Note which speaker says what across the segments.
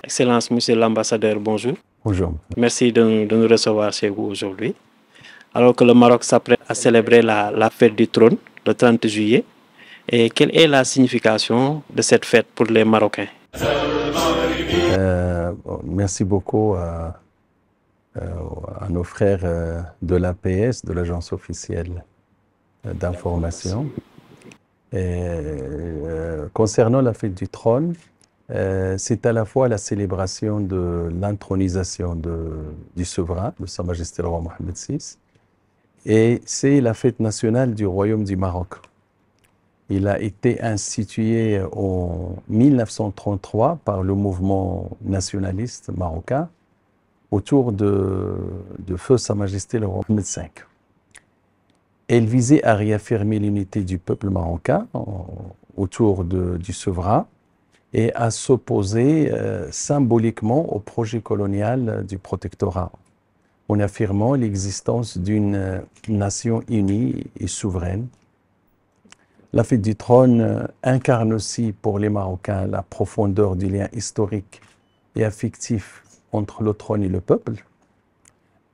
Speaker 1: Excellence, Monsieur l'ambassadeur, bonjour.
Speaker 2: Bonjour.
Speaker 1: Merci de nous recevoir chez vous aujourd'hui. Alors que le Maroc s'apprête à célébrer la fête du trône le 30 juillet, et quelle est la signification de cette fête pour les Marocains?
Speaker 2: Merci beaucoup à nos frères de l'APS, de l'Agence officielle d'information. Concernant la fête du trône, c'est à la fois la célébration de l'intronisation du souverain, de Sa Majesté le roi Mohammed VI, et c'est la fête nationale du Royaume du Maroc. Il a été institué en 1933 par le mouvement nationaliste marocain autour de feu Sa Majesté le roi Mohammed V. Elle visait à réaffirmer l'unité du peuple marocain autour du souverain et à s'opposer symboliquement au projet colonial du protectorat, en affirmant l'existence d'une nation unie et souveraine. La fête du trône incarne aussi pour les Marocains la profondeur du lien historique et affectif entre le trône et le peuple,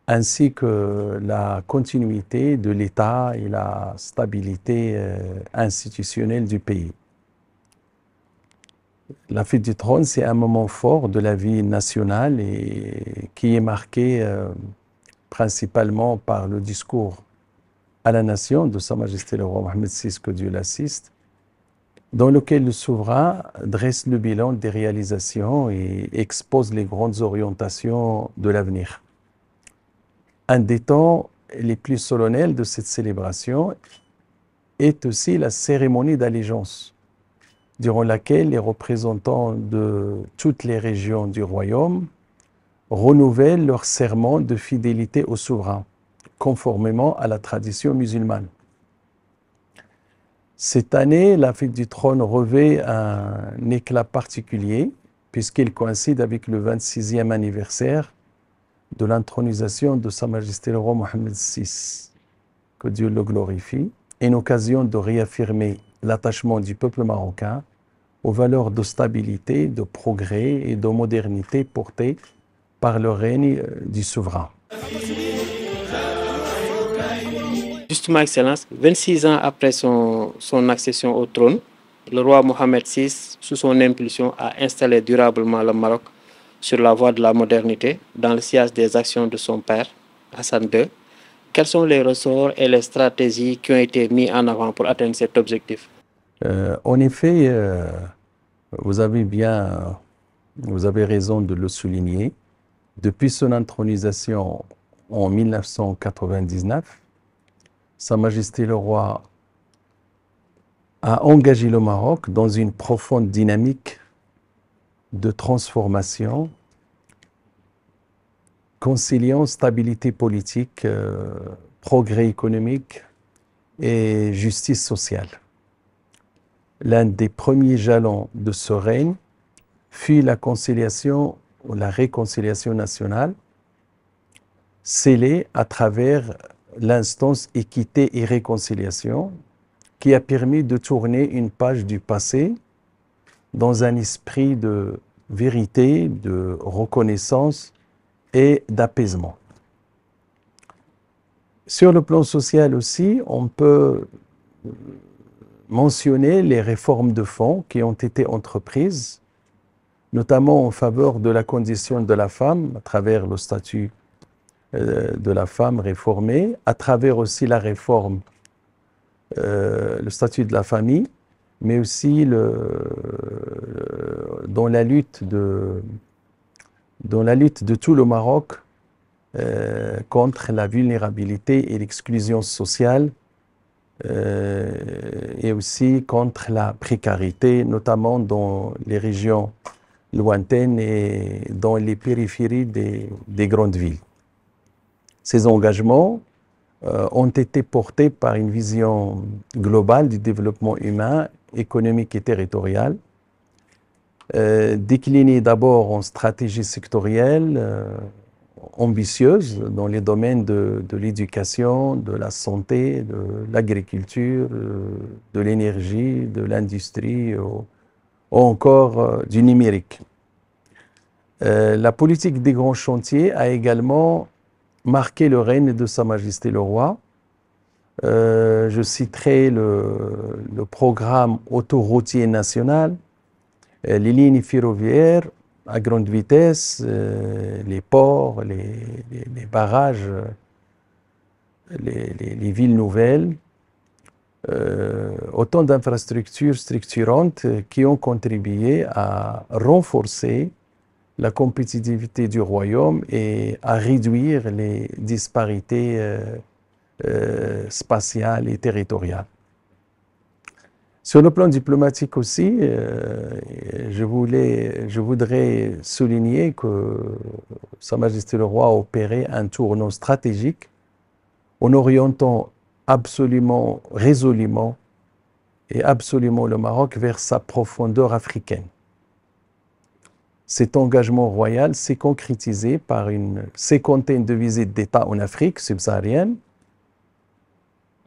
Speaker 2: ainsi que la continuité de l'État et la stabilité institutionnelle du pays. La fête du trône, c'est un moment fort de la vie nationale et qui est marqué principalement par le discours à la nation de Sa Majesté le roi Mohammed VI, que Dieu l'assiste, dans lequel le souverain dresse le bilan des réalisations et expose les grandes orientations de l'avenir. Un des temps les plus solennels de cette célébration est aussi la cérémonie d'allégeance, durant laquelle les représentants de toutes les régions du royaume renouvellent leur serment de fidélité au souverain, conformément à la tradition musulmane. Cette année, la fête du trône revêt un éclat particulier, puisqu'il coïncide avec le 26e anniversaire de l'intronisation de Sa Majesté le roi Mohammed VI, que Dieu le glorifie, une occasion de réaffirmer l'attachement du peuple marocain aux valeurs de stabilité, de progrès et de modernité portées par le règne du souverain.
Speaker 1: Justement, Excellence, 26 ans après son accession au trône, le roi Mohammed VI, sous son impulsion, a installé durablement le Maroc sur la voie de la modernité, dans le sillage des actions de son père, Hassan II. Quels sont les ressorts et les stratégies qui ont été mis en avant pour atteindre cet objectif?
Speaker 2: En effet, vous avez raison de le souligner. Depuis son intronisation en 1999, Sa Majesté le roi a engagé le Maroc dans une profonde dynamique de transformation, conciliant stabilité politique, progrès économique et justice sociale. L'un des premiers jalons de ce règne fut la conciliation ou la réconciliation nationale, scellée à travers l'instance équité et réconciliation, qui a permis de tourner une page du passé dans un esprit de vérité, de reconnaissance et d'apaisement. Sur le plan social aussi, on peut mentionner les réformes de fond qui ont été entreprises, notamment en faveur de la condition de la femme, à travers le statut de la femme réformé, à travers aussi la réforme, le statut de la famille, mais aussi dans la lutte de tout le Maroc contre la vulnérabilité et l'exclusion sociale, et aussi contre la précarité, notamment dans les régions lointaines et dans les périphéries des grandes villes. Ces engagements ont été portés par une vision globale du développement humain, économique et territorial, déclinée d'abord en stratégie sectorielle, ambitieuses dans les domaines de l'éducation, de la santé, de l'agriculture, de l'énergie, de l'industrie ou encore du numérique. La politique des grands chantiers a également marqué le règne de Sa Majesté le Roi. Je citerai le programme autoroutier national, les lignes ferroviaires à grande vitesse, les ports, les barrages, les villes nouvelles, autant d'infrastructures structurantes qui ont contribué à renforcer la compétitivité du royaume et à réduire les disparités spatiales et territoriales. Sur le plan diplomatique aussi, je voudrais souligner que Sa Majesté le Roi a opéré un tournant stratégique en orientant absolument, résolument et absolument le Maroc vers sa profondeur africaine. Cet engagement royal s'est concrétisé par une cinquantaine de visites d'État en Afrique subsaharienne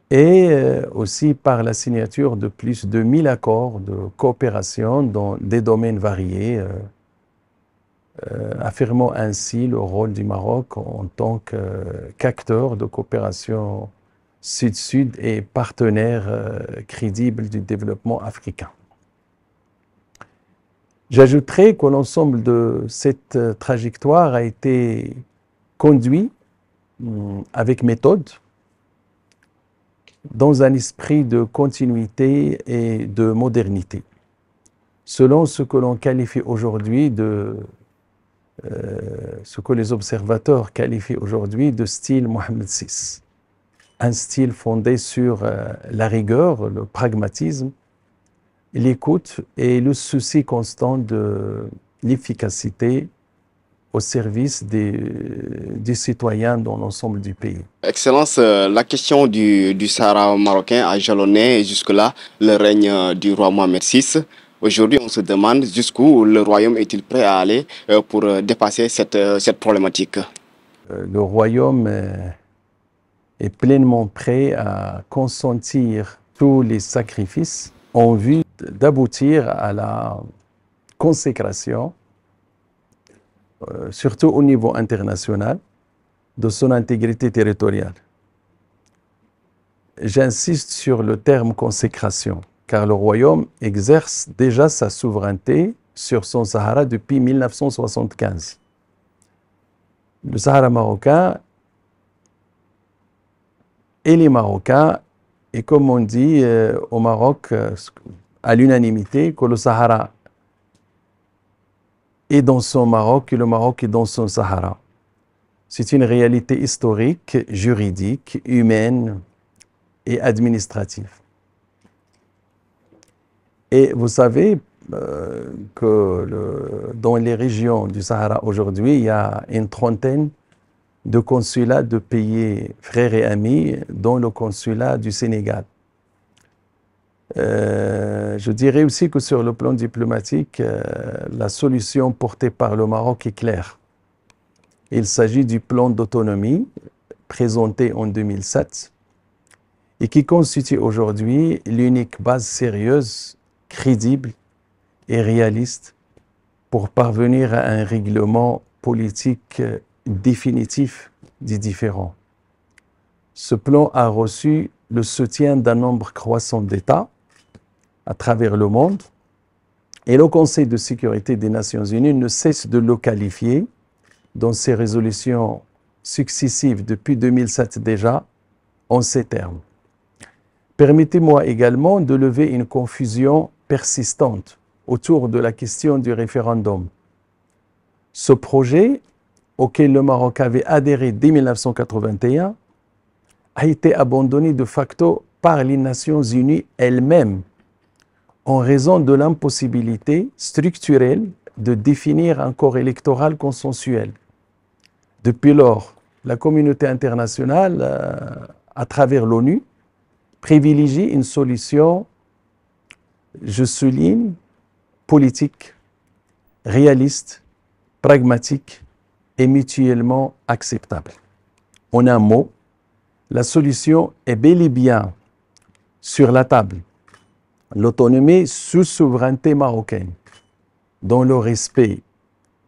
Speaker 2: et aussi par la signature de plus de 1000 accords de coopération dans des domaines variés, affirmant ainsi le rôle du Maroc en tant qu'acteur de coopération sud-sud et partenaire crédible du développement africain. J'ajouterai que l'ensemble de cette trajectoire a été conduit avec méthode, dans un esprit de continuité et de modernité, selon ce que l'on qualifie aujourd'hui ce que les observateurs qualifient aujourd'hui de style Mohammed VI. Un style fondé sur la rigueur, le pragmatisme, l'écoute et le souci constant de l'efficacité au service des citoyens dans l'ensemble du pays.
Speaker 3: Excellence, la question du Sahara marocain a jalonné jusque-là le règne du roi Mohammed VI. Aujourd'hui, on se demande jusqu'où le royaume est-il prêt à aller pour dépasser cette problématique.
Speaker 2: Le royaume est pleinement prêt à consentir tous les sacrifices en vue d'aboutir à la consécration, surtout au niveau international, de son intégrité territoriale. J'insiste sur le terme consécration, car le royaume exerce déjà sa souveraineté sur son Sahara depuis 1975. Le Sahara marocain et les Marocains, et comme on dit au Maroc à l'unanimité, que le Sahara est dans son Maroc et le Maroc est dans son Sahara. C'est une réalité historique, juridique, humaine et administrative. Et vous savez que dans les régions du Sahara aujourd'hui, il y a une trentaine de consulats de pays frères et amis, dont le consulat du Sénégal. Je dirais aussi que sur le plan diplomatique, la solution portée par le Maroc est claire. Il s'agit du plan d'autonomie présenté en 2007 et qui constitue aujourd'hui l'unique base sérieuse, crédible et réaliste pour parvenir à un règlement politique définitif des différends. Ce plan a reçu le soutien d'un nombre croissant d'États à travers le monde et le Conseil de sécurité des Nations Unies ne cesse de le qualifier dans ses résolutions successives depuis 2007 déjà en ces termes. Permettez-moi également de lever une confusion persistante autour de la question du référendum. Ce projet, auquel le Maroc avait adhéré dès 1981, a été abandonné de facto par les Nations Unies elles-mêmes en raison de l'impossibilité structurelle de définir un corps électoral consensuel. Depuis lors, la communauté internationale, à travers l'ONU, privilégie une solution, je souligne, politique, réaliste, pragmatique et mutuellement acceptable. En un mot, la solution est bel et bien sur la table. L'autonomie sous souveraineté marocaine, dans le respect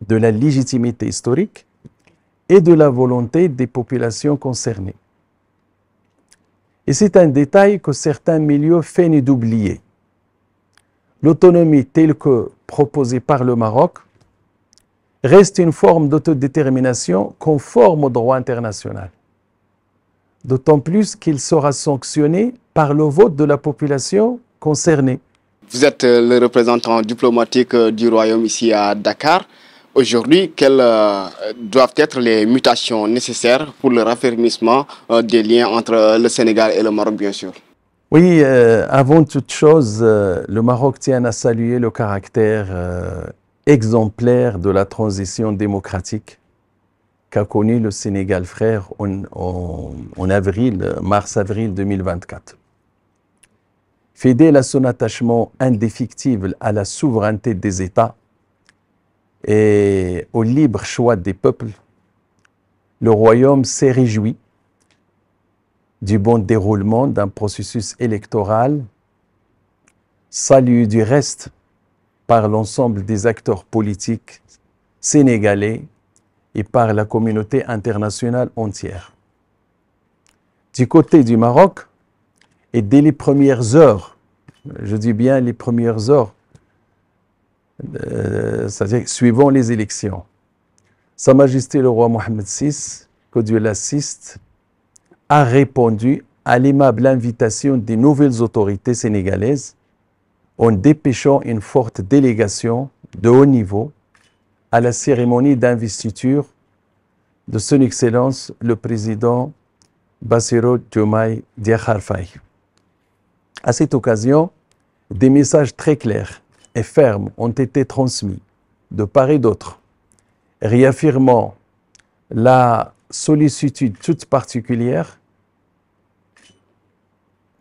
Speaker 2: de la légitimité historique et de la volonté des populations concernées. Et c'est un détail que certains milieux feignent d'oublier. L'autonomie telle que proposée par le Maroc reste une forme d'autodétermination conforme au droit international. D'autant plus qu'il sera sanctionné par le vote de la population concernée.
Speaker 3: Vous êtes le représentant diplomatique du Royaume ici à Dakar. Aujourd'hui, quelles doivent être les mutations nécessaires pour le raffermissement des liens entre le Sénégal et le Maroc, bien sûr?
Speaker 2: Oui, avant toute chose, le Maroc tient à saluer le caractère exemplaire de la transition démocratique qu'a connu le Sénégal frère en avril, mars-avril 2024. Fidèle à son attachement indéfectible à la souveraineté des États et au libre choix des peuples, le Royaume s'est réjoui du bon déroulement d'un processus électoral, salué du reste par l'ensemble des acteurs politiques sénégalais et par la communauté internationale entière. Du côté du Maroc, et dès les premières heures, je dis bien les premières heures, c'est-à-dire suivant les élections, Sa Majesté le roi Mohammed VI, que Dieu l'assiste, a répondu à l'aimable invitation des nouvelles autorités sénégalaises en dépêchant une forte délégation de haut niveau à la cérémonie d'investiture de Son Excellence le président Bassirou Diomaye Diakhar Faye. À cette occasion, des messages très clairs et fermes ont été transmis de part et d'autre, réaffirmant la sollicitude toute particulière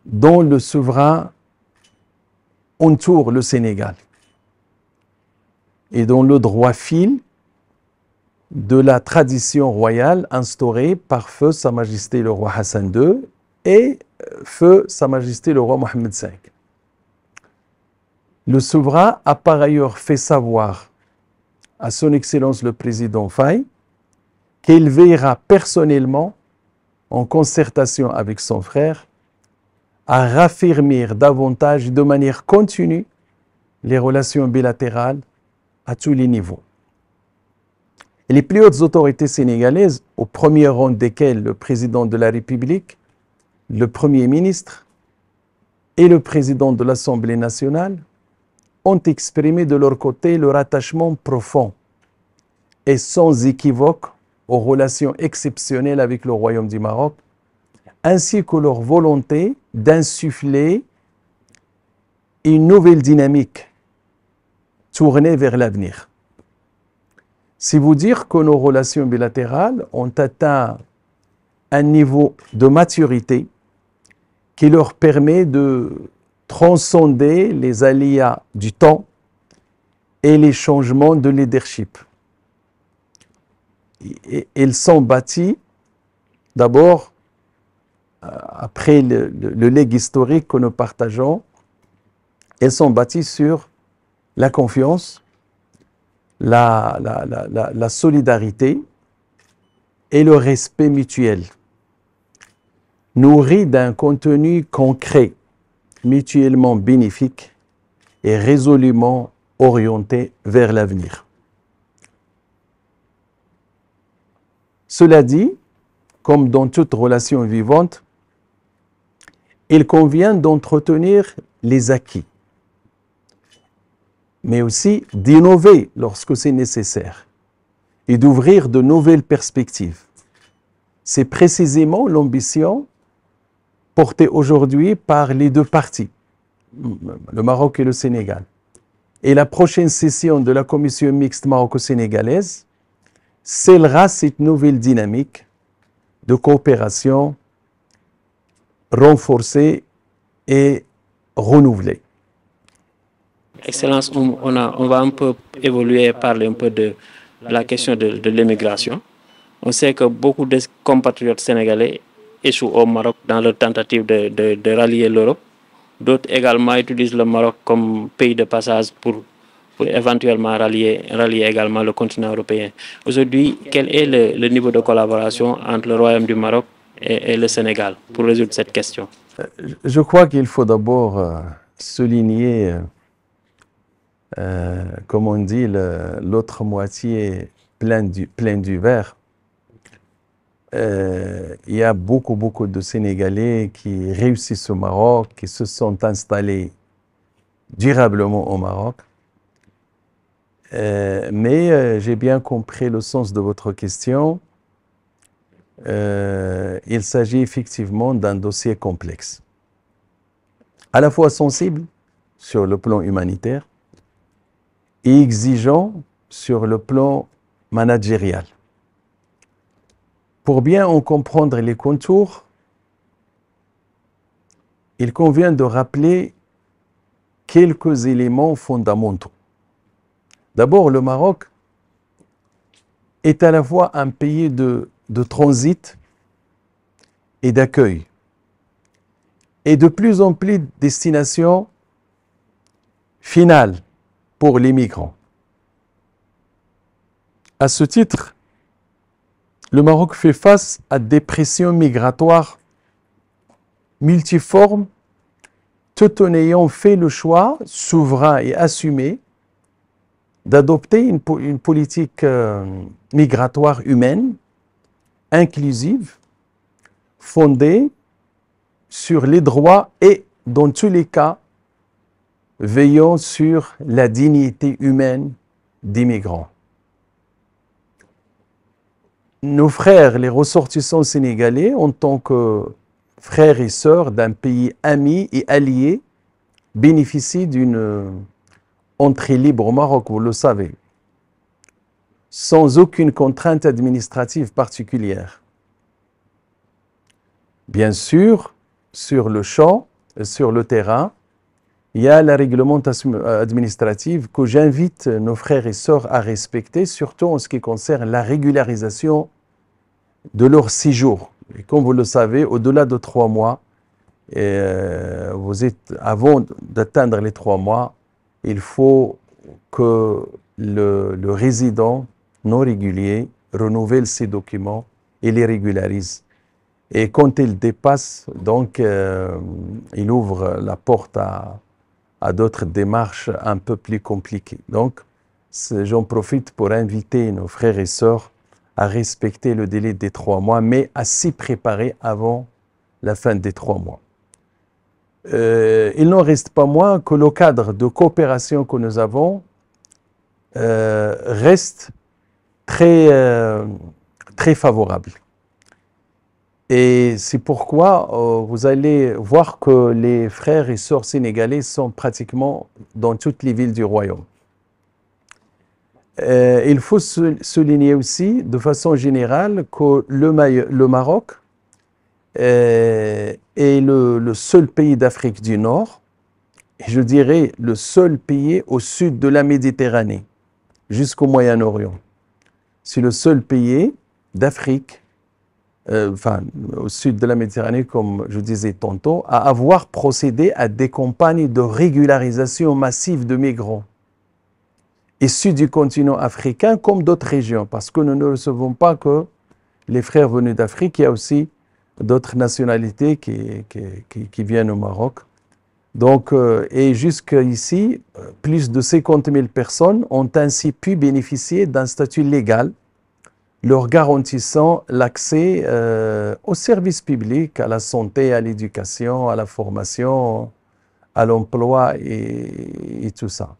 Speaker 2: dont le souverain entoure le Sénégal et dont le droit fil de la tradition royale instaurée par feu Sa Majesté le roi Hassan II et feu Sa Majesté le roi Mohammed V. Le souverain a par ailleurs fait savoir à Son Excellence le président Faye qu'il veillera personnellement, en concertation avec son frère, à raffermir davantage et de manière continue les relations bilatérales à tous les niveaux. Et les plus hautes autorités sénégalaises, au premier rang desquelles le président de la République, le Premier ministre et le président de l'Assemblée nationale, ont exprimé de leur côté leur attachement profond et sans équivoque aux relations exceptionnelles avec le Royaume du Maroc, ainsi que leur volonté d'insuffler une nouvelle dynamique tournée vers l'avenir. C'est vous dire que nos relations bilatérales ont atteint un niveau de maturité qui leur permet de transcender les aléas du temps et les changements de leadership. Ils sont bâtis d'abord, après le legs historique que nous partageons, ils sont bâtis sur la confiance, la solidarité et le respect mutuel, nourris d'un contenu concret, mutuellement bénéfique et résolument orienté vers l'avenir. Cela dit, comme dans toute relation vivante, il convient d'entretenir les acquis, mais aussi d'innover lorsque c'est nécessaire et d'ouvrir de nouvelles perspectives. C'est précisément l'ambition portée aujourd'hui par les deux parties, le Maroc et le Sénégal. Et la prochaine session de la commission mixte maroco-sénégalaise scellera cette nouvelle dynamique de coopération renforcée et renouvelée.
Speaker 1: Excellence, on va un peu évoluer et parler un peu de la question de l'immigration. On sait que beaucoup de compatriotes sénégalais échouent au Maroc dans leur tentative de rallier l'Europe. D'autres également utilisent le Maroc comme pays de passage pour éventuellement rallier également le continent européen. Aujourd'hui, quel est le niveau de collaboration entre le Royaume du Maroc et le Sénégal pour résoudre cette question?
Speaker 2: Je crois qu'il faut d'abord souligner, comme on dit, l'autre moitié pleine du verre. Il y a beaucoup de Sénégalais qui réussissent au Maroc, qui se sont installés durablement au Maroc. Mais j'ai bien compris le sens de votre question. Il s'agit effectivement d'un dossier complexe, à la fois sensible sur le plan humanitaire et exigeant sur le plan managérial. Pour bien en comprendre les contours, il convient de rappeler quelques éléments fondamentaux. D'abord, le Maroc est à la fois un pays de transit et d'accueil, et de plus en plus destination finale pour les migrants. À ce titre, le Maroc fait face à des pressions migratoires multiformes, tout en ayant fait le choix souverain et assumé d'adopter une politique migratoire humaine, inclusive, fondée sur les droits et, dans tous les cas, veillant sur la dignité humaine des migrants. Nos frères, les ressortissants sénégalais, en tant que frères et sœurs d'un pays ami et allié, bénéficient d'une entrée libre au Maroc, vous le savez, sans aucune contrainte administrative particulière. Bien sûr, sur le champ, sur le terrain, il y a la réglementation administrative que j'invite nos frères et sœurs à respecter, surtout en ce qui concerne la régularisation de leur séjour. Et comme vous le savez, au-delà de 3 mois, avant d'atteindre les 3 mois, il faut que le résident non régulier renouvelle ses documents et les régularise. Et quand il dépasse, donc, il ouvre la porte à d'autres démarches un peu plus compliquées. Donc, j'en profite pour inviter nos frères et sœurs à respecter le délai des 3 mois, mais à s'y préparer avant la fin des 3 mois. Il n'en reste pas moins que le cadre de coopération que nous avons reste très favorable. Et c'est pourquoi vous allez voir que les frères et sœurs sénégalais sont pratiquement dans toutes les villes du royaume. Il faut souligner aussi de façon générale que le Maroc est le seul pays d'Afrique du Nord, et je dirais le seul pays au sud de la Méditerranée, jusqu'au Moyen-Orient. C'est le seul pays d'Afrique, au sud de la Méditerranée, comme je disais tantôt, à avoir procédé à des campagnes de régularisation massive de migrants issus du continent africain comme d'autres régions, parce que nous ne recevons pas que les frères venus d'Afrique, il y a aussi d'autres nationalités qui viennent au Maroc. Donc, et jusqu'ici, plus de 50 000 personnes ont ainsi pu bénéficier d'un statut légal leur garantissant l'accès aux services publics, à la santé, à l'éducation, à la formation, à l'emploi et tout ça.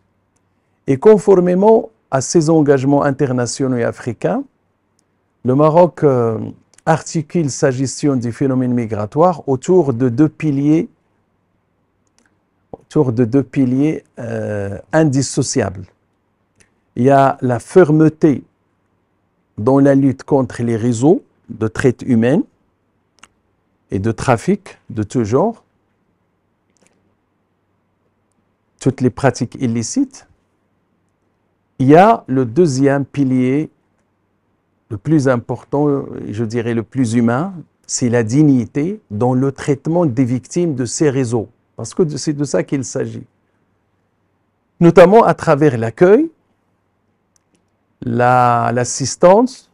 Speaker 2: Et conformément à ces engagements internationaux et africains, le Maroc articule sa gestion du phénomène migratoire autour de deux piliers indissociables. Il y a la fermeté dans la lutte contre les réseaux de traite humaine et de trafic de tout genre, toutes les pratiques illicites, Il y a le deuxième pilier, le plus important, je dirais le plus humain, c'est la dignité dans le traitement des victimes de ces réseaux. Parce que c'est de ça qu'il s'agit. Notamment à travers l'accueil, l'assistance,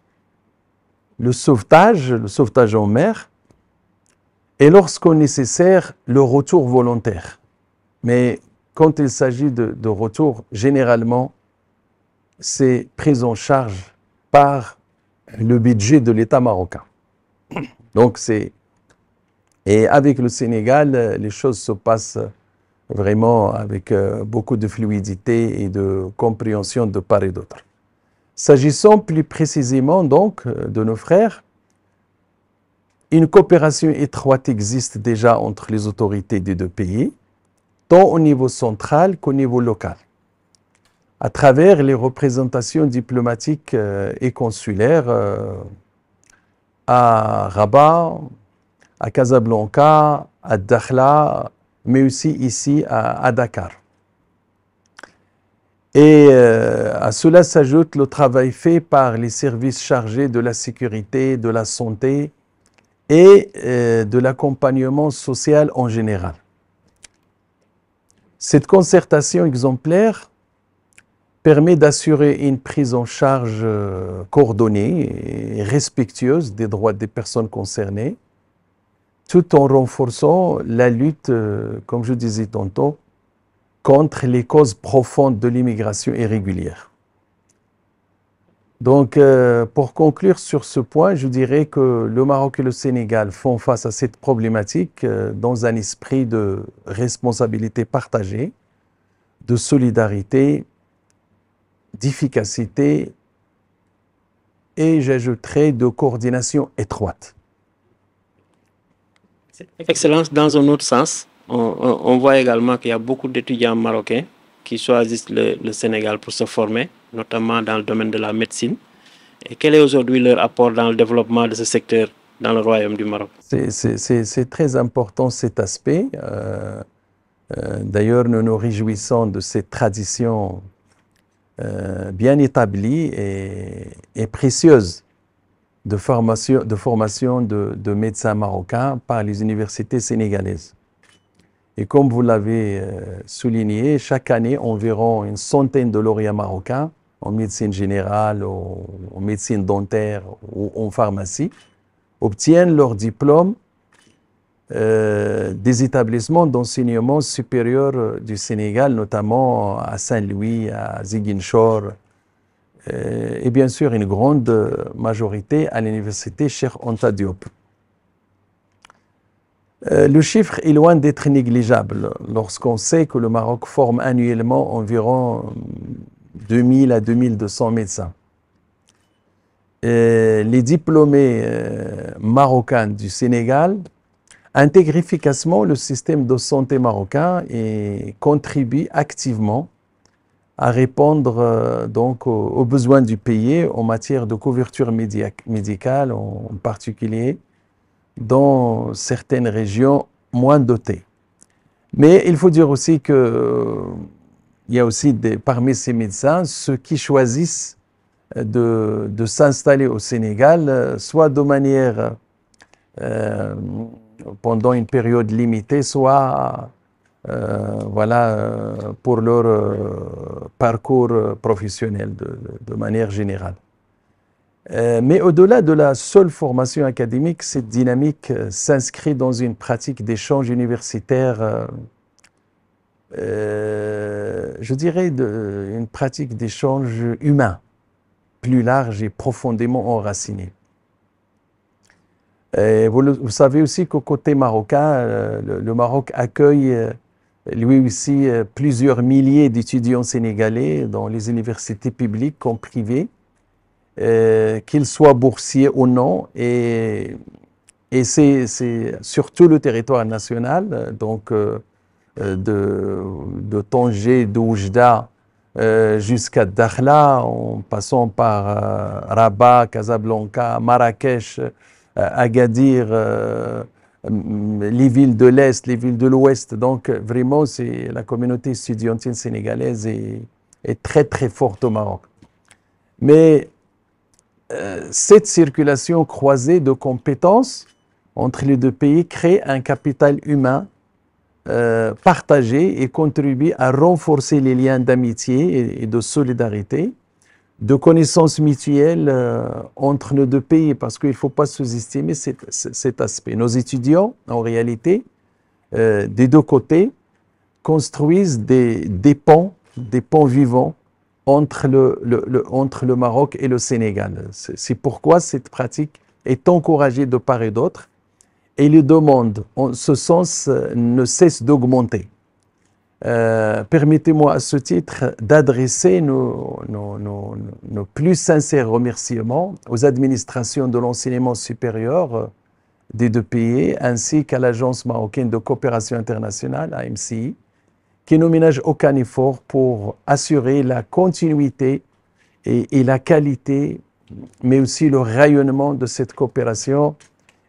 Speaker 2: le sauvetage en mer, et lorsqu'on nécessaire, le retour volontaire. Mais quand il s'agit de retour, généralement, c'est pris en charge par le budget de l'État marocain. Donc et avec le Sénégal, les choses se passent vraiment avec beaucoup de fluidité et de compréhension de part et d'autre. S'agissant plus précisément donc de nos frères, une coopération étroite existe déjà entre les autorités des deux pays, tant au niveau central qu'au niveau local, à travers les représentations diplomatiques et consulaires à Rabat, à Casablanca, à Dakhla, mais aussi ici à Dakar. Et à cela s'ajoute le travail fait par les services chargés de la sécurité, de la santé et de l'accompagnement social en général. Cette concertation exemplaire permet d'assurer une prise en charge coordonnée et respectueuse des droits des personnes concernées, tout en renforçant la lutte, comme je disais tantôt, contre les causes profondes de l'immigration irrégulière. Donc, pour conclure sur ce point, je dirais que le Maroc et le Sénégal font face à cette problématique dans un esprit de responsabilité partagée, de solidarité, d'efficacité et, j'ajouterais, de coordination étroite.
Speaker 1: Excellence, dans un autre sens, on voit également qu'il y a beaucoup d'étudiants marocains qui choisissent le Sénégal pour se former, notamment dans le domaine de la médecine. Et quel est aujourd'hui leur apport dans le développement de ce secteur dans le Royaume du Maroc?
Speaker 2: C'est très important cet aspect. D'ailleurs, nous nous réjouissons de cette tradition bien établie et précieuse de formation de médecins marocains par les universités sénégalaises. Et comme vous l'avez souligné, chaque année, environ une centaine de lauréats marocains en médecine générale, en médecine dentaire ou en pharmacie obtiennent leur diplôme des établissements d'enseignement supérieur du Sénégal, notamment à Saint-Louis, à Ziguinchor, et bien sûr une grande majorité à l'université Cheikh Anta Diop. Le chiffre est loin d'être négligeable lorsqu'on sait que le Maroc forme annuellement environ 2000 à 2200 médecins. Les diplômés marocains du Sénégal intègrent efficacement le système de santé marocain et contribuent activement à répondre donc aux besoins du pays en matière de couverture médicale en particulier dans certaines régions moins dotées. Mais il faut dire aussi qu'il y a aussi parmi ces médecins ceux qui choisissent de s'installer au Sénégal, soit de manière pendant une période limitée, soit pour leur parcours professionnel de manière générale. Mais au-delà de la seule formation académique, cette dynamique s'inscrit dans une pratique d'échange universitaire, je dirais une pratique d'échange humain, plus large et profondément enracinée. Vous savez aussi qu'au côté marocain, le Maroc accueille lui aussi plusieurs milliers d'étudiants sénégalais dans les universités publiques comme privées, qu'ils soient boursiers ou non, et c'est sur tout le territoire national, donc de Tanger, d'Oujda jusqu'à Dakhla, en passant par Rabat, Casablanca, Marrakech, Agadir, les villes de l'Est, les villes de l'Ouest. Donc vraiment, la communauté estudiantine sénégalaise est est très très forte au Maroc. Mais cette circulation croisée de compétences entre les deux pays crée un capital humain partagé et contribue à renforcer les liens d'amitié et de solidarité, de connaissances mutuelles entre nos deux pays, parce qu'il ne faut pas sous-estimer cet aspect. Nos étudiants, en réalité, des deux côtés, construisent des ponts vivants entre le Maroc et le Sénégal. C'est pourquoi cette pratique est encouragée de part et d'autre, et les demandes en ce sens ne cessent d'augmenter. Permettez-moi à ce titre d'adresser nos plus sincères remerciements aux administrations de l'enseignement supérieur des deux pays, ainsi qu'à l'Agence marocaine de coopération internationale, AMCI, qui ne ménage aucun effort pour assurer la continuité et la qualité, mais aussi le rayonnement de cette coopération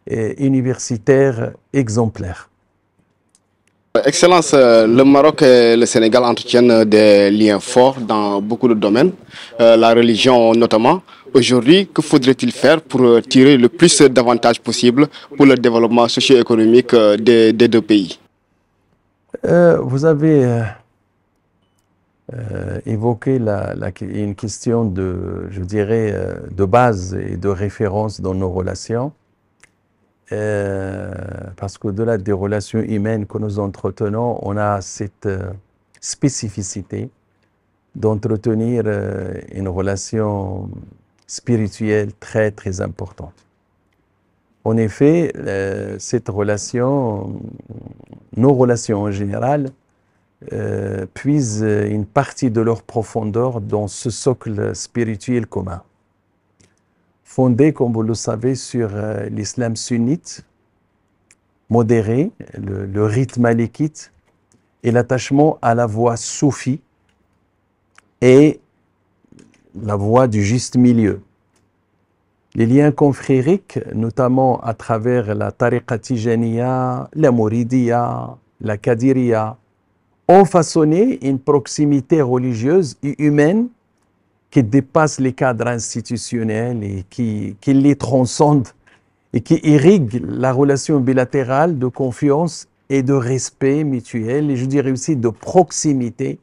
Speaker 2: universitaire exemplaire.
Speaker 3: Excellence, le Maroc et le Sénégal entretiennent des liens forts dans beaucoup de domaines, la religion notamment. Aujourd'hui, que faudrait-il faire pour tirer le plus d'avantages possible pour le développement socio-économique des deux pays?
Speaker 2: Vous avez évoqué une question je dirais, de base et de référence dans nos relations. Parce qu'au-delà des relations humaines que nous entretenons, on a cette spécificité d'entretenir une relation spirituelle très très importante. En effet, cette relation, nos relations en général, puisent une partie de leur profondeur dans ce socle spirituel commun, fondé, comme vous le savez, sur l'islam sunnite, modéré, le rite malikite et l'attachement à la voie soufie et la voie du juste milieu. Les liens confrériques, notamment à travers la tariqa tijaniya, la mouridiya, la kadiriya, ont façonné une proximité religieuse et humaine qui dépasse les cadres institutionnels et qui les transcende et qui irrigue la relation bilatérale de confiance et de respect mutuel, et je dirais aussi de proximité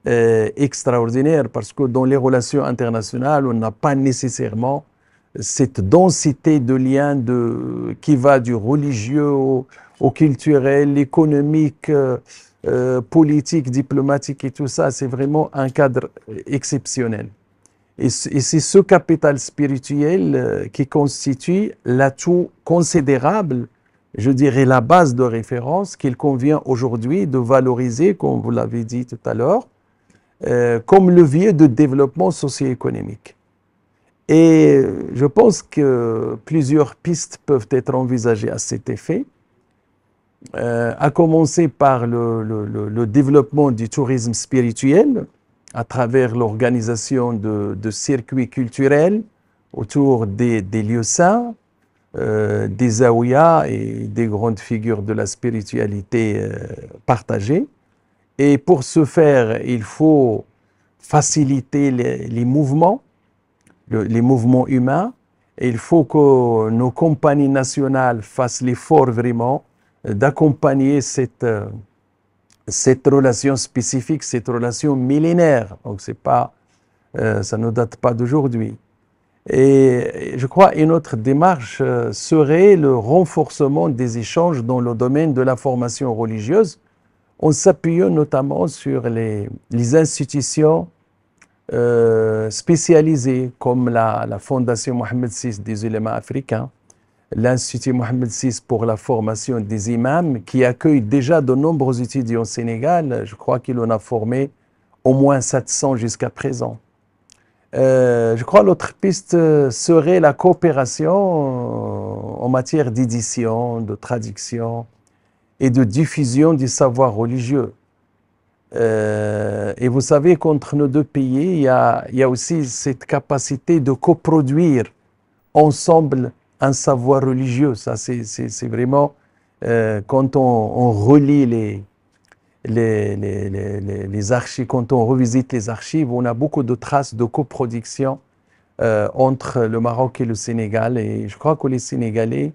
Speaker 2: extraordinaire, parce que dans les relations internationales, on n'a pas nécessairement cette densité de liens qui va du religieux au culturel, économique, politique, diplomatique et tout ça. C'est vraiment un cadre exceptionnel. Et c'est ce capital spirituel qui constitue l'atout considérable, je dirais la base de référence qu'il convient aujourd'hui de valoriser, comme vous l'avez dit tout à l'heure, comme levier de développement socio-économique. Et je pense que plusieurs pistes peuvent être envisagées à cet effet, à commencer par le développement du tourisme spirituel à travers l'organisation de circuits culturels autour des lieux saints, des zaouïas et des grandes figures de la spiritualité partagée. Et pour ce faire, il faut faciliter les mouvements, les mouvements humains. Et il faut que nos compagnies nationales fassent l'effort vraiment d'accompagner cette relation spécifique, cette relation millénaire. Donc c'est pas, ça ne date pas d'aujourd'hui. Et je crois une autre démarche serait le renforcement des échanges dans le domaine de la formation religieuse, en s'appuyant notamment sur les institutions spécialisées comme la Fondation Mohamed VI des ulémas africains, l'Institut Mohamed VI pour la formation des imams, qui accueille déjà de nombreux étudiants au Sénégal. Je crois qu'il en a formé au moins 700 jusqu'à présent. Je crois l'autre piste serait la coopération en matière d'édition, de traduction et de diffusion du savoir religieux. Et vous savez qu'entre nos deux pays, il y a aussi cette capacité de coproduire ensemble un savoir religieux. Ça, c'est vraiment, quand on relie les archives, quand on revisite les archives, on a beaucoup de traces de coproduction entre le Maroc et le Sénégal. Et je crois que les Sénégalais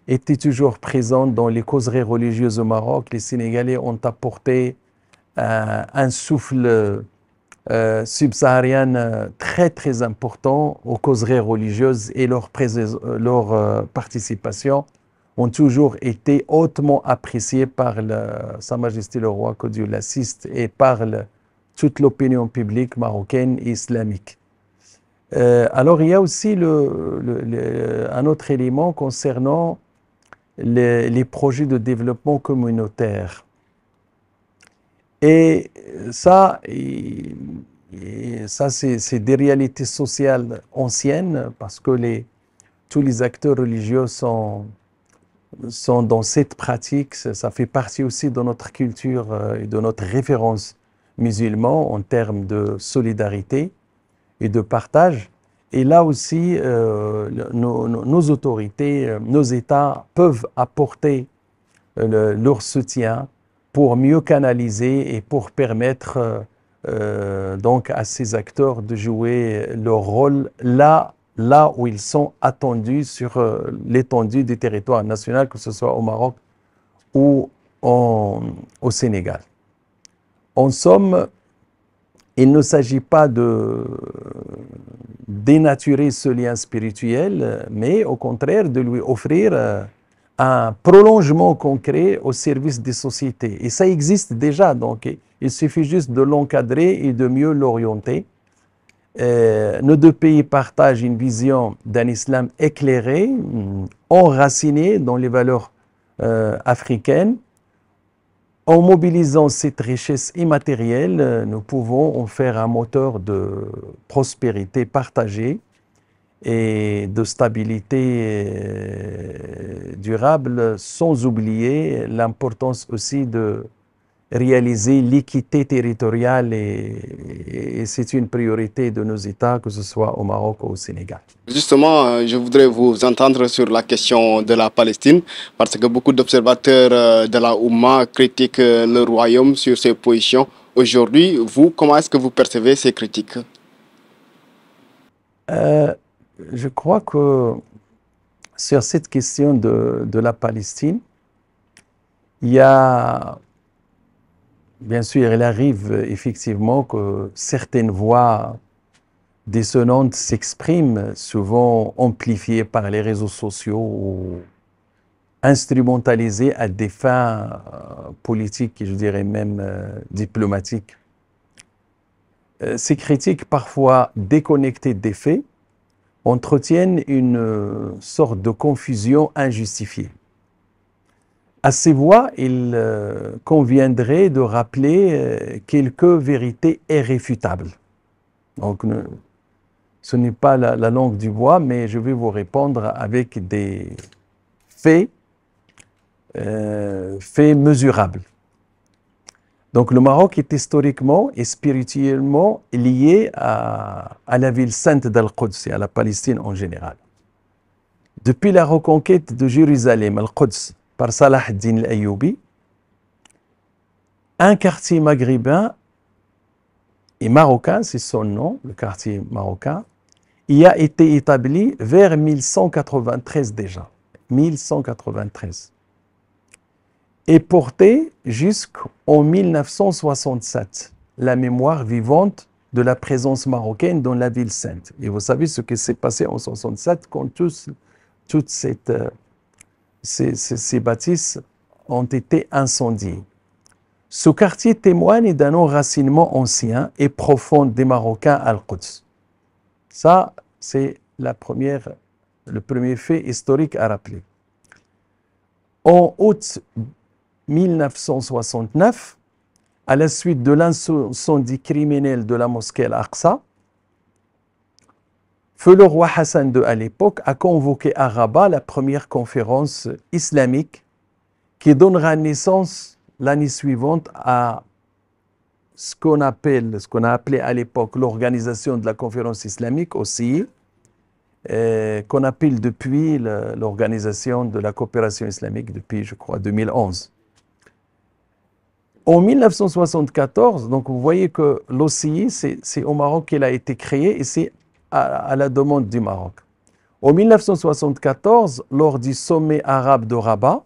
Speaker 2: étaient toujours présents dans les causeries religieuses au Maroc. Les Sénégalais ont apporté un souffle subsaharien très très important aux causeries religieuses, et leur participation ont toujours été hautement appréciées par Sa Majesté le Roi, que Dieu l'assiste, et par toute l'opinion publique marocaine et islamique. Alors il y a aussi un autre élément concernant les projets de développement communautaire. Et ça c'est des réalités sociales anciennes, parce que tous les acteurs religieux sont dans cette pratique. Ça fait partie aussi de notre culture et de notre référence musulmane en termes de solidarité et de partage. Et là aussi, nos autorités, nos États peuvent apporter leur soutien pour mieux canaliser et pour permettre donc à ces acteurs de jouer leur rôle là où ils sont attendus sur l'étendue du territoire national, que ce soit au Maroc ou au Sénégal. En somme, il ne s'agit pas de dénaturer ce lien spirituel, mais au contraire de lui offrir un prolongement concret au service des sociétés. Et ça existe déjà, donc il suffit juste de l'encadrer et de mieux l'orienter. Nos deux pays partagent une vision d'un islam éclairé, enraciné dans les valeurs africaines. En mobilisant cette richesse immatérielle, nous pouvons en faire un moteur de prospérité partagée et de stabilité durable, sans oublier l'importance aussi de réaliser l'équité territoriale, et c'est une priorité de nos États, que ce soit au Maroc ou au Sénégal.
Speaker 3: Justement, je voudrais vous entendre sur la question de la Palestine, parce que beaucoup d'observateurs de la Oumma critiquent le royaume sur ses positions. Aujourd'hui, vous, comment est-ce que vous percevez ces critiques?
Speaker 2: Je crois que sur cette question de la Palestine, il y a, bien sûr, il arrive effectivement que certaines voix dissonantes s'expriment, souvent amplifiées par les réseaux sociaux ou instrumentalisées à des fins politiques et je dirais même diplomatiques. Ces critiques, parfois déconnectées des faits, entretiennent une sorte de confusion injustifiée. À ces voix, il conviendrait de rappeler quelques vérités irréfutables. Donc, ce n'est pas la langue du bois, mais je vais vous répondre avec des faits, faits mesurables. Donc, le Maroc est historiquement et spirituellement lié à la ville sainte d'Al-Quds et à la Palestine en général. Depuis la reconquête de Jérusalem, Al-Quds, par Salah ad-Din al-Ayyoubi, un quartier maghrébin et marocain, c'est son nom, le quartier marocain, y a été établi vers 1193 déjà, 1193, et porté jusqu'en 1967, la mémoire vivante de la présence marocaine dans la ville sainte. Et vous savez ce qui s'est passé en 1967 quand toutes ces bâtisses ont été incendiées. Ce quartier témoigne d'un enracinement ancien et profond des Marocains à Al-Quds. Ça, c'est le premier fait historique à rappeler. En août 1969, à la suite de l'incendie criminel de la mosquée Al-Aqsa, Feu le roi Hassan II à l'époque a convoqué à Rabat la première conférence islamique qui donnera naissance l'année suivante à ce qu'on a appelé à l'époque l'organisation de la conférence islamique aussi, qu'on appelle depuis l'organisation de la coopération islamique depuis, je crois, 2011. En 1974, donc vous voyez que l'OCI, c'est au Maroc qu'il a été créé et c'est à la demande du Maroc. En 1974, lors du sommet arabe de Rabat,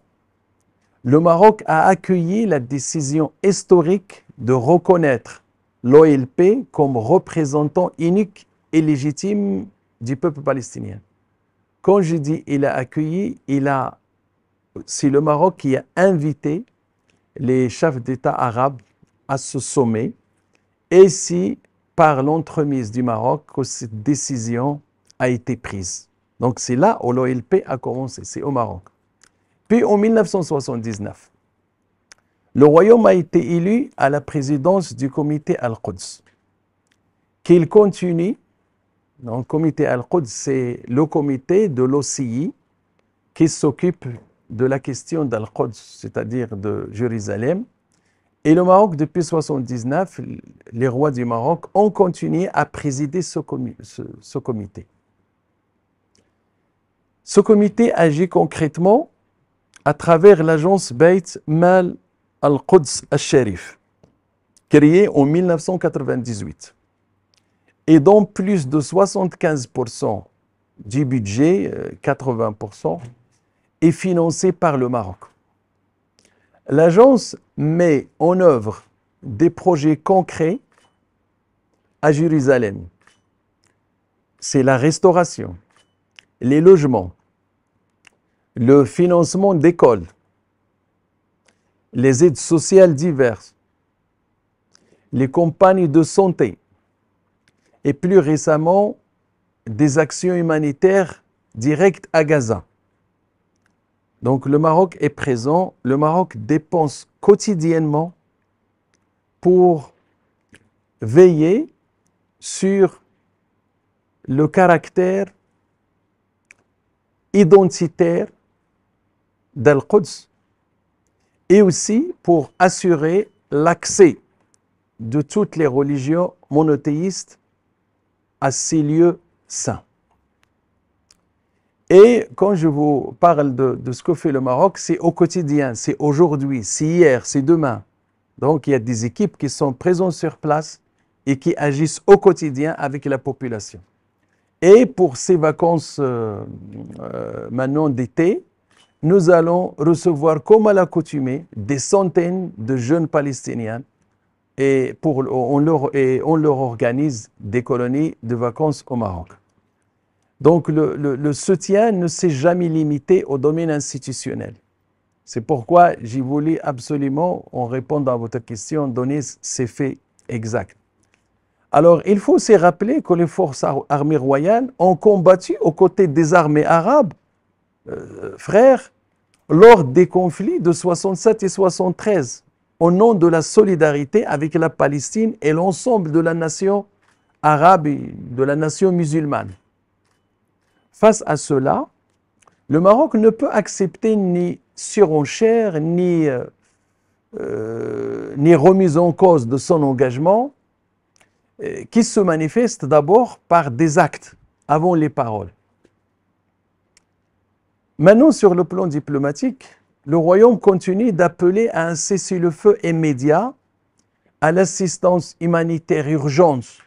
Speaker 2: le Maroc a accueilli la décision historique de reconnaître l'OLP comme représentant unique et légitime du peuple palestinien. Quand je dis il a accueilli, c'est le Maroc qui a invité les chefs d'État arabes à ce sommet, et c'est par l'entremise du Maroc que cette décision a été prise. Donc c'est là où l'OLP a commencé, c'est au Maroc. Puis en 1979, le royaume a été élu à la présidence du comité Al-Quds, qu'il continue. Donc, le comité Al-Quds, c'est le comité de l'OCI qui s'occupe de la question d'Al-Quds, c'est-à-dire de Jérusalem. Et le Maroc, depuis 1979, les rois du Maroc ont continué à présider ce comité. Ce comité agit concrètement à travers l'agence Beit Mal Al-Quds Al-Sharif, créée en 1998. Et dont plus de 75% du budget, 80%, est financé par le Maroc. L'agence met en œuvre des projets concrets à Jérusalem. C'est la restauration, les logements, le financement d'écoles, les aides sociales diverses, les campagnes de santé et plus récemment des actions humanitaires directes à Gaza. Donc le Maroc est présent, le Maroc dépense quotidiennement pour veiller sur le caractère identitaire d'Al-Quds et aussi pour assurer l'accès de toutes les religions monothéistes à ces lieux saints. Et quand je vous parle de ce que fait le Maroc, c'est au quotidien, c'est aujourd'hui, c'est hier, c'est demain. Donc il y a des équipes qui sont présentes sur place et qui agissent au quotidien avec la population. Et pour ces vacances maintenant d'été, nous allons recevoir comme à l'accoutumée des centaines de jeunes Palestiniens et on leur organise des colonies de vacances au Maroc. Donc le soutien ne s'est jamais limité au domaine institutionnel. C'est pourquoi j'ai voulu absolument, en répondant à votre question, donner ces faits exacts. Alors, il faut aussi rappeler que les forces armées royales ont combattu aux côtés des armées arabes, frères, lors des conflits de 67 et 73, au nom de la solidarité avec la Palestine et l'ensemble de la nation arabe et de la nation musulmane. Face à cela, le Maroc ne peut accepter ni surenchère, ni remise en cause de son engagement, qui se manifeste d'abord par des actes avant les paroles. Maintenant, sur le plan diplomatique, le Royaume continue d'appeler à un cessez-le-feu immédiat, à l'assistance humanitaire urgente,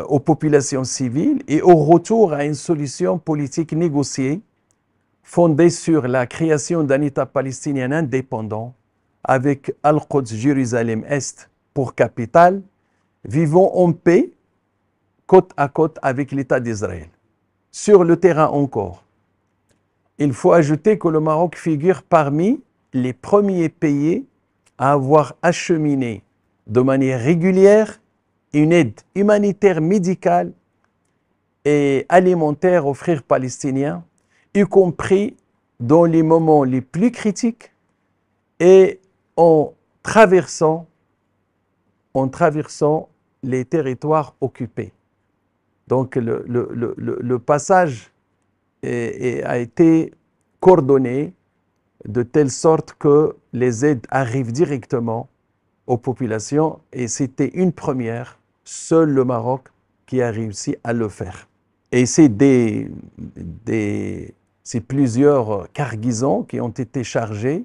Speaker 2: aux populations civiles et au retour à une solution politique négociée fondée sur la création d'un État palestinien indépendant avec Al-Quds, Jérusalem-Est pour capitale, vivant en paix côte à côte avec l'État d'Israël. Sur le terrain encore, il faut ajouter que le Maroc figure parmi les premiers pays à avoir acheminé de manière régulière une aide humanitaire, médicale et alimentaire aux frères palestiniens, y compris dans les moments les plus critiques et en traversant les territoires occupés. Donc le passage a été coordonné de telle sorte que les aides arrivent directement aux populations et c'était une première. Seul le Maroc qui a réussi à le faire. Et c'est des c'est plusieurs cargaisons qui ont été chargées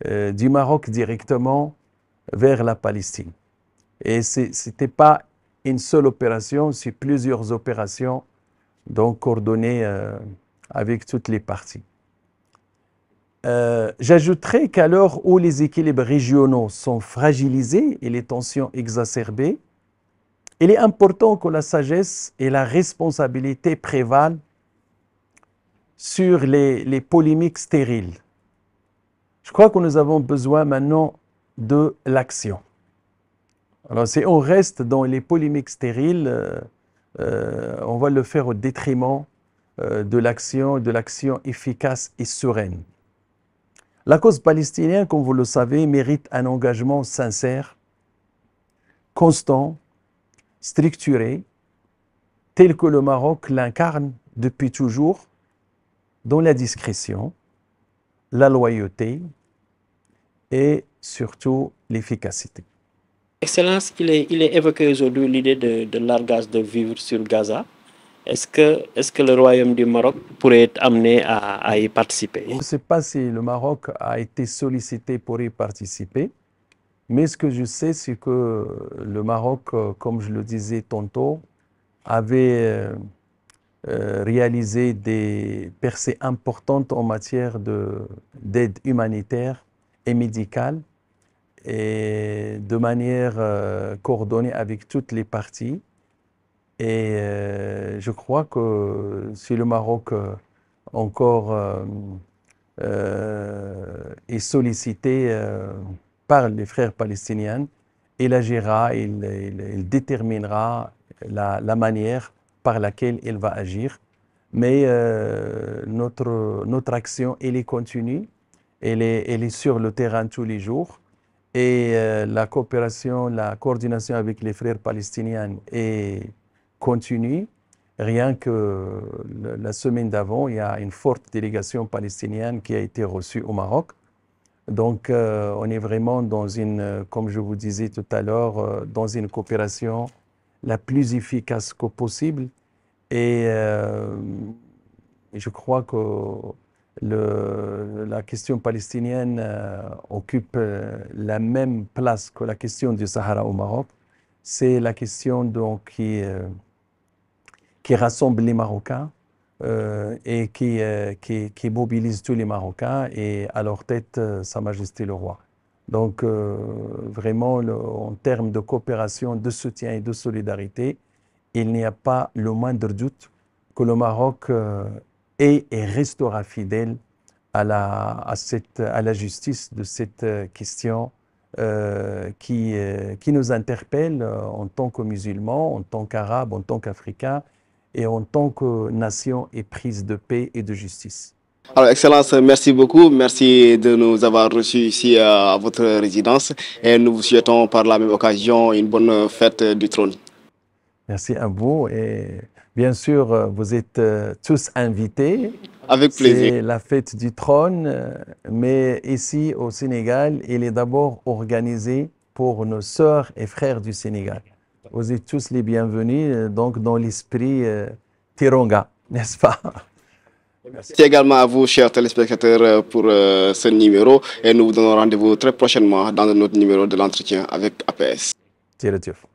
Speaker 2: du Maroc directement vers la Palestine. Et ce n'était pas une seule opération, c'est plusieurs opérations donc coordonnées avec toutes les parties. J'ajouterais qu'à l'heure où les équilibres régionaux sont fragilisés et les tensions exacerbées, il est important que la sagesse et la responsabilité prévalent sur les polémiques stériles. Je crois que nous avons besoin maintenant de l'action. Alors si on reste dans les polémiques stériles, on va le faire au détriment de l'action efficace et sereine. La cause palestinienne, comme vous le savez, mérite un engagement sincère, constant, structuré, tel que le Maroc l'incarne depuis toujours, dans la discrétion, la loyauté et surtout l'efficacité.
Speaker 1: Excellence, il est évoqué aujourd'hui l'idée de largage de vivres sur Gaza. Est-ce que le Royaume du Maroc pourrait être amené à y participer?
Speaker 2: Je ne sais pas si le Maroc a été sollicité pour y participer, mais ce que je sais, c'est que le Maroc, comme je le disais tantôt, avait réalisé des percées importantes en matière d'aide humanitaire et médicale, et de manière coordonnée avec toutes les parties. Et je crois que si le Maroc encore est sollicité par les frères palestiniens, il agira, il déterminera la manière par laquelle il va agir. Mais notre action, elle est continue, elle est sur le terrain tous les jours. Et la coopération, la coordination avec les frères palestiniens est continue. Rien que la semaine d'avant, il y a une forte délégation palestinienne qui a été reçue au Maroc. Donc, on est vraiment dans une, comme je vous disais tout à l'heure, dans une coopération la plus efficace que possible. Et je crois que la question palestinienne occupe la même place que la question du Sahara au Maroc. C'est la question donc qui rassemble les Marocains et qui mobilise tous les Marocains et à leur tête Sa Majesté le Roi. Donc vraiment, en termes de coopération, de soutien et de solidarité, il n'y a pas le moindre doute que le Maroc est et restera fidèle à la justice de cette question qui nous interpelle en tant que musulmans, en tant qu'Arabes, en tant qu'Africains et en tant que nation éprise de paix et de justice.
Speaker 3: Alors, Excellence, merci beaucoup. Merci de nous avoir reçus ici à votre résidence et nous vous souhaitons par la même occasion une bonne fête du trône.
Speaker 2: Merci à vous et bien sûr, vous êtes tous invités.
Speaker 3: Avec plaisir.
Speaker 2: C'est la fête du trône, mais ici au Sénégal, il est d'abord organisé pour nos sœurs et frères du Sénégal. Vous êtes tous les bienvenus donc dans l'esprit Tironga, n'est-ce pas?
Speaker 3: Merci également à vous, chers téléspectateurs, pour ce numéro et nous vous donnons rendez-vous très prochainement dans notre numéro de l'entretien avec APS.
Speaker 2: Jërëjëf.